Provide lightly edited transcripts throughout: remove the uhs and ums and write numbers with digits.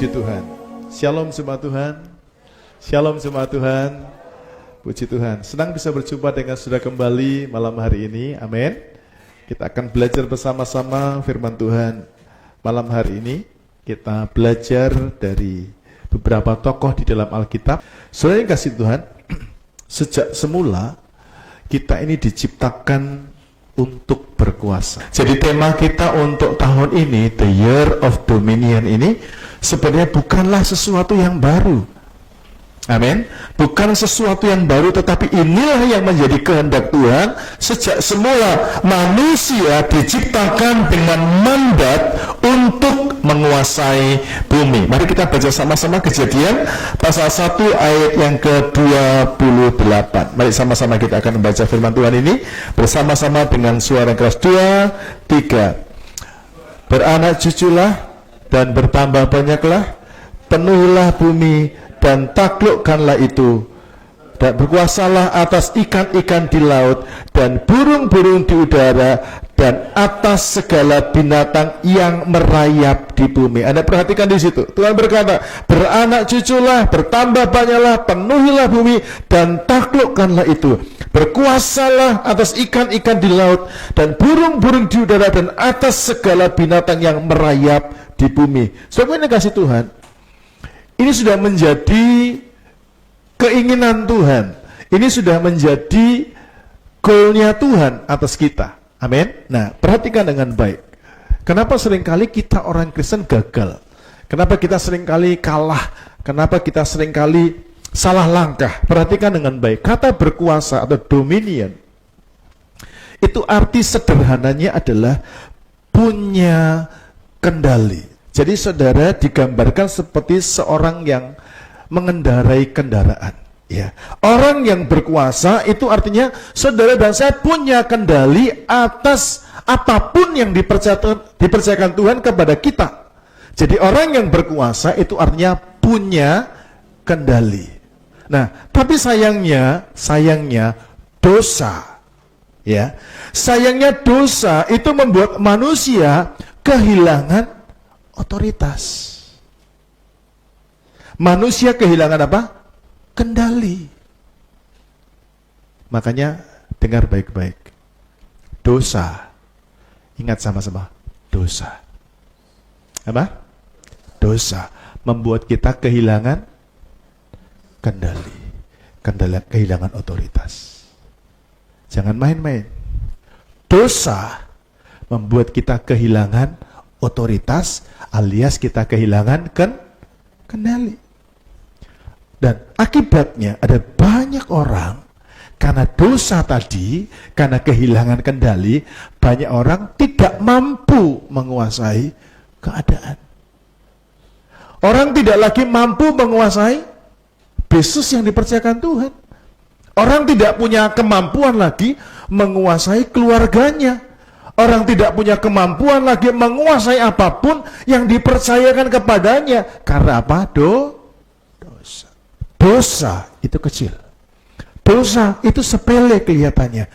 Puji Tuhan. Shalom semua Tuhan. Shalom semua Tuhan. Puji Tuhan. Senang bisa berjumpa dengan saudara kembali malam hari ini. Amin. Kita akan belajar bersama-sama firman Tuhan. Malam hari ini kita belajar dari beberapa tokoh di dalam Alkitab. Saudara yang kasih Tuhan, sejak semula kita ini diciptakan untuk berkuasa. Jadi tema kita untuk tahun ini, The Year of Dominion ini, sebenarnya bukanlah sesuatu yang baru. Amin. Bukan sesuatu yang baru, tetapi inilah yang menjadi kehendak Tuhan. Sejak semula manusia diciptakan dengan mandat untuk menguasai bumi. Mari kita baca sama-sama Kejadian pasal 1 ayat yang ke-28. Mari sama-sama kita akan membaca firman Tuhan ini bersama-sama dengan suara keras. 2, 3. Beranak cuculah dan bertambah banyaklah, penuhilah bumi dan taklukkanlah itu, dan berkuasalah atas ikan-ikan di laut dan burung-burung di udara dan atas segala binatang yang merayap di bumi. Anda perhatikan di situ. Tuhan berkata, beranak cuculah, bertambah banyaklah, penuhilah bumi dan taklukkanlah itu. Berkuasalah atas ikan-ikan di laut dan burung-burung di udara dan atas segala binatang yang merayap di bumi. Sebab ini kasih Tuhan, ini sudah menjadi keinginan Tuhan. Ini sudah menjadi goalnya Tuhan atas kita. Amin. Nah, perhatikan dengan baik. Kenapa seringkali kita orang Kristen gagal? Kenapa kita seringkali kalah? Kenapa kita seringkali salah langkah? Perhatikan dengan baik. Kata berkuasa atau dominion, itu arti sederhananya adalah punya kendali. Jadi saudara digambarkan seperti seorang yang mengendarai kendaraan. Ya, orang yang berkuasa itu artinya saudara dan saya punya kendali atas apapun yang dipercayakan Tuhan kepada kita. Jadi orang yang berkuasa itu artinya punya kendali. Nah, tapi sayangnya dosa. Ya, sayangnya dosa itu membuat manusia kehilangan otoritas. Manusia kehilangan apa? Kendali. Makanya dengar baik-baik. Dosa. Ingat sama-sama. Dosa. Apa? Dosa membuat kita kehilangan kendali. Kehilangan otoritas. Jangan main-main. Dosa membuat kita kehilangan otoritas, alias kita kehilangan kendali. Dan akibatnya ada banyak orang karena dosa tadi, karena kehilangan kendali, banyak orang tidak mampu menguasai keadaan. Orang tidak lagi mampu menguasai bisnis yang dipercayakan Tuhan. Orang tidak punya kemampuan lagi menguasai keluarganya. Orang tidak punya kemampuan lagi menguasai apapun yang dipercayakan kepadanya. Karena apa? Dosa. Dosa itu kecil. Dosa itu sepele kelihatannya.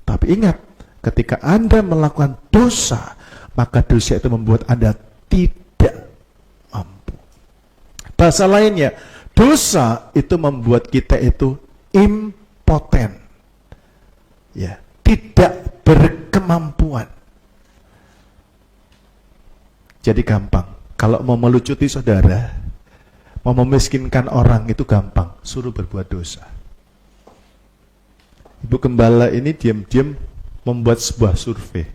Tapi ingat, ketika Anda melakukan dosa, maka dosa itu membuat Anda tidak mampu. Bahasa lainnya, dosa itu membuat kita itu impoten. Ya, tidak berkemampuan. Jadi gampang. Kalau mau melucuti saudara, mau memiskinkan orang itu gampang. Suruh berbuat dosa. Ibu gembala ini diam-diam membuat sebuah survei.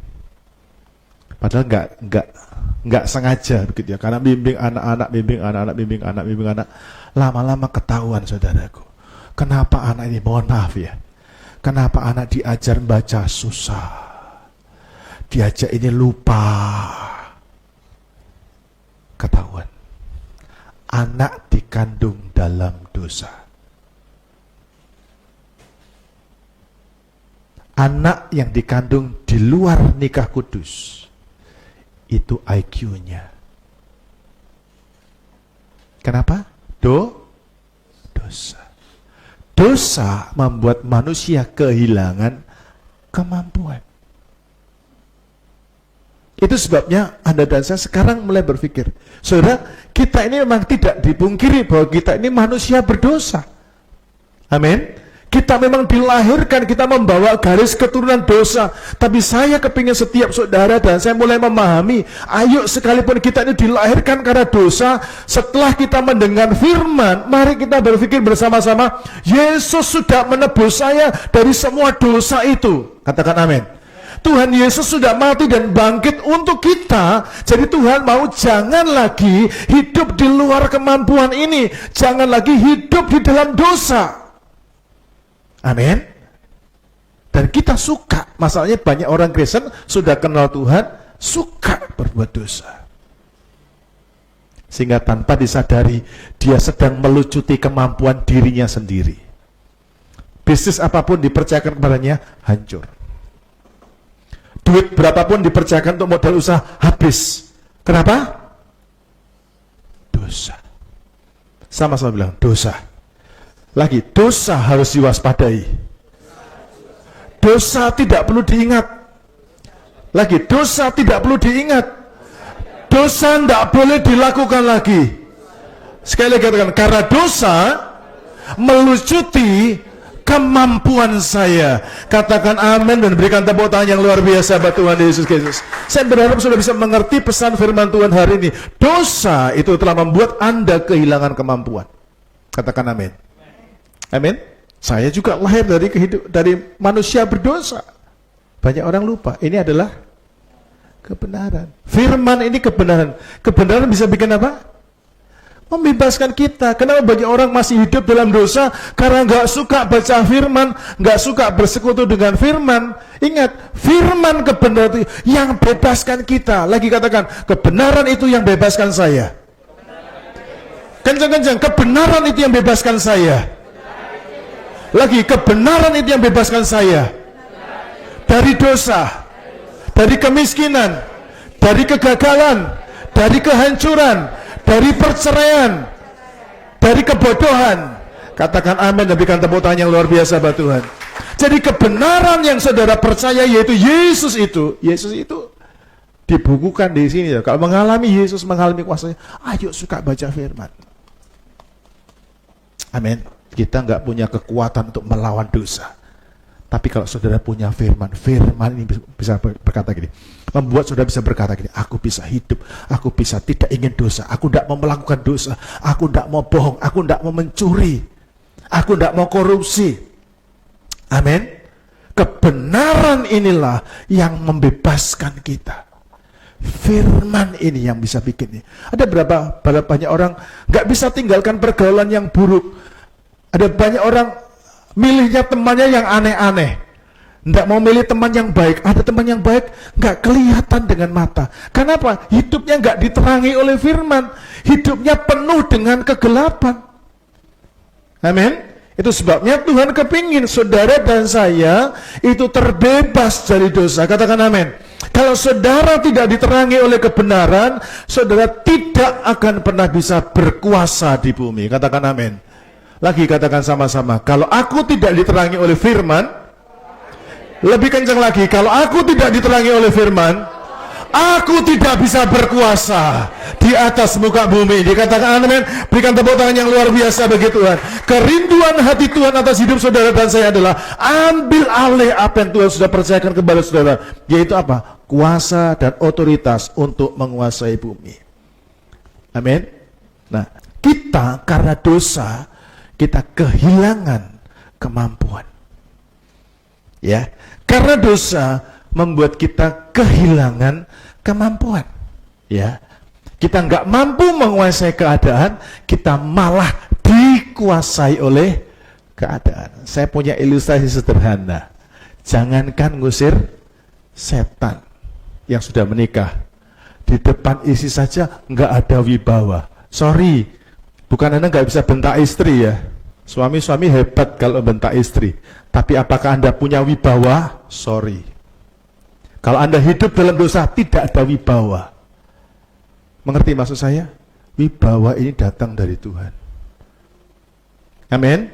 Padahal nggak sengaja begitu ya. Karena bimbing anak-anak. Lama-lama ketahuan saudaraku. Kenapa anak ini, mohon maaf ya, kenapa anak diajar baca susah, diajar ini lupa. Ketahuan, anak dikandung dalam dosa. Anak yang dikandung di luar nikah kudus, itu IQ-nya. Kenapa? Dosa. Dosa membuat manusia kehilangan kemampuan. Itu sebabnya Anda dan saya sekarang mulai berpikir, saudara, kita ini memang tidak dipungkiri bahwa kita ini manusia berdosa. Amin. Kita memang dilahirkan, kita membawa garis keturunan dosa. Tapi saya kepingin setiap saudara dan saya mulai memahami, ayo sekalipun kita ini dilahirkan karena dosa, setelah kita mendengar firman, mari kita berpikir bersama-sama, Yesus sudah menebus saya dari semua dosa itu. Katakan amin. Tuhan Yesus sudah mati dan bangkit untuk kita. Jadi Tuhan mau jangan lagi hidup di luar kemampuan ini. Jangan lagi hidup di dalam dosa. Amin. Dan kita suka, masalahnya banyak orang Kristen sudah kenal Tuhan, suka berbuat dosa. Sehingga tanpa disadari, dia sedang melucuti kemampuan dirinya sendiri. Bisnis apapun dipercayakan kepadanya, hancur. Duit berapapun dipercayakan untuk modal usaha, habis. Kenapa? Dosa. Sama-sama bilang, dosa. Lagi, dosa harus diwaspadai. Dosa tidak perlu diingat. Lagi, dosa tidak perlu diingat. Dosa tidak boleh dilakukan lagi. Sekali lagi katakan, karena dosa melucuti kemampuan saya. Katakan amin dan berikan tepuk tangan yang luar biasa buat Tuhan Yesus Kristus. Saya berharap sudah bisa mengerti pesan firman Tuhan hari ini. Dosa itu telah membuat Anda kehilangan kemampuan. Katakan amin. Amin. Saya juga lahir dari manusia berdosa. Banyak orang lupa, ini adalah kebenaran. Firman ini kebenaran. Kebenaran bisa bikin apa? Membebaskan kita. Kenapa banyak orang masih hidup dalam dosa? Karena nggak suka baca firman, nggak suka bersekutu dengan firman. Ingat, firman kebenaran itu yang bebaskan kita. Lagi katakan, kebenaran itu yang bebaskan saya. Kencang-kencang, kebenaran itu yang bebaskan saya. Lagi, kebenaran itu yang bebaskan saya dari dosa, dari kemiskinan, dari kegagalan, dari kehancuran, dari perceraian, dari kebodohan. Katakan amin dan berikan tepuk tangan yang luar biasa buat Tuhan. Jadi kebenaran yang saudara percaya yaitu Yesus itu dibukukan di sini. Kalau mengalami Yesus, mengalami kuasanya, ayo suka baca firman. Amin. Kita nggak punya kekuatan untuk melawan dosa. Tapi kalau saudara punya firman, firman ini bisa berkata gini, membuat saudara bisa berkata gini, aku bisa hidup, aku bisa tidak ingin dosa, aku tidak mau melakukan dosa, aku tidak mau bohong, aku tidak mau mencuri, aku tidak mau korupsi. Amin. Kebenaran inilah yang membebaskan kita. Firman ini yang bisa bikin ini. Ada berapa banyak orang nggak bisa tinggalkan pergaulan yang buruk. Ada banyak orang milihnya temannya yang aneh-aneh. Nggak mau milih teman yang baik. Ada teman yang baik nggak kelihatan dengan mata. Kenapa? Hidupnya nggak diterangi oleh firman. Hidupnya penuh dengan kegelapan. Amin. Itu sebabnya Tuhan kepingin saudara dan saya itu terbebas dari dosa. Katakan amin. Kalau saudara tidak diterangi oleh kebenaran, saudara tidak akan pernah bisa berkuasa di bumi. Katakan amin. Lagi katakan sama-sama, kalau aku tidak diterangi oleh firman, lebih kencang lagi, kalau aku tidak diterangi oleh firman, aku tidak bisa berkuasa di atas muka bumi. Dikatakan amin, berikan tepuk tangan yang luar biasa bagi Tuhan. Kerinduan hati Tuhan atas hidup saudara dan saya adalah ambil alih apa yang Tuhan sudah percayakan kepada saudara, yaitu apa? Kuasa dan otoritas untuk menguasai bumi. Amin. Nah, kita karena dosa, kita kehilangan kemampuan. Ya, karena dosa membuat kita kehilangan kemampuan. Ya, kita nggak mampu menguasai keadaan, kita malah dikuasai oleh keadaan. Saya punya ilustrasi sederhana. Jangankan ngusir setan yang sudah menikah, di depan istri saja nggak ada wibawa. Sorry. Bukan Anda nggak bisa bentak istri ya. Suami-suami hebat kalau bentak istri. Tapi apakah Anda punya wibawa? Sorry. Kalau Anda hidup dalam dosa, tidak ada wibawa. Mengerti maksud saya? Wibawa ini datang dari Tuhan. Amin.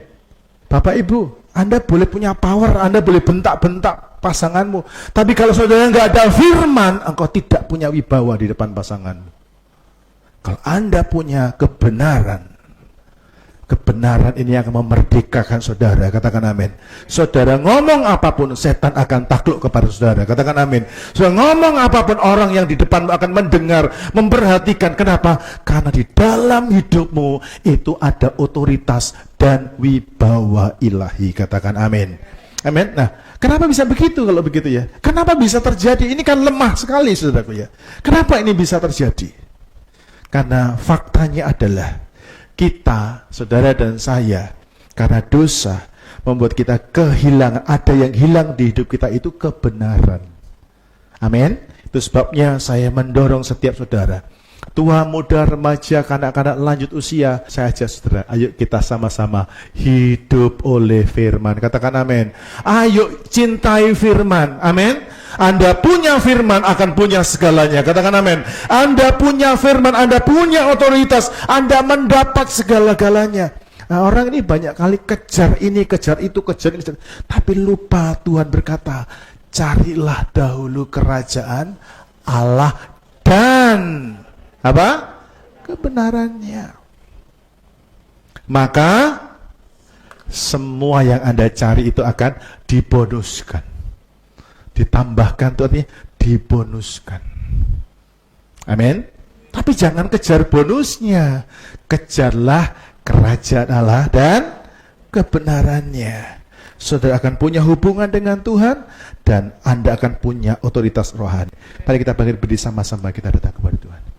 Bapak Ibu, Anda boleh punya power, Anda boleh bentak-bentak pasanganmu. Tapi kalau saudara nggak ada firman, engkau tidak punya wibawa di depan pasanganmu. Kalau Anda punya kebenaran, kebenaran ini akan memerdekakan saudara. Katakan amin. Saudara ngomong apapun, setan akan takluk kepada saudara. Katakan amin. Saudara ngomong apapun, orang yang di depan akan mendengar, memperhatikan. Kenapa? Karena di dalam hidupmu itu ada otoritas dan wibawa ilahi. Katakan amin. Amin. Nah, kenapa bisa begitu kalau begitu ya? Kenapa bisa terjadi? Ini kan lemah sekali, saudaraku ya. Kenapa ini bisa terjadi? Karena faktanya adalah kita, saudara dan saya, karena dosa membuat kita kehilangan, ada yang hilang di hidup kita itu kebenaran. Amin. Itu sebabnya saya mendorong setiap saudara, tua, muda, remaja, kanak-kanak lanjut usia, saya ajak saudara, ayo kita sama-sama hidup oleh firman. Katakan amin. Ayo cintai firman. Amin. Anda punya firman akan punya segalanya. Katakan amin. Anda punya firman, Anda punya otoritas, Anda mendapat segala-galanya. Nah, orang ini banyak kali kejar ini, kejar itu, kejar ini, tapi lupa Tuhan berkata, carilah dahulu kerajaan Allah dan apa? Kebenarannya. Maka semua yang Anda cari itu akan dibonuskan. Ditambahkan itu artinya dibonuskan. Amin. Tapi jangan kejar bonusnya. Kejarlah kerajaan Allah dan kebenarannya. Saudara akan punya hubungan dengan Tuhan dan Anda akan punya otoritas rohani. Mari kita bangkit berdiri sama-sama, kita datang kepada Tuhan.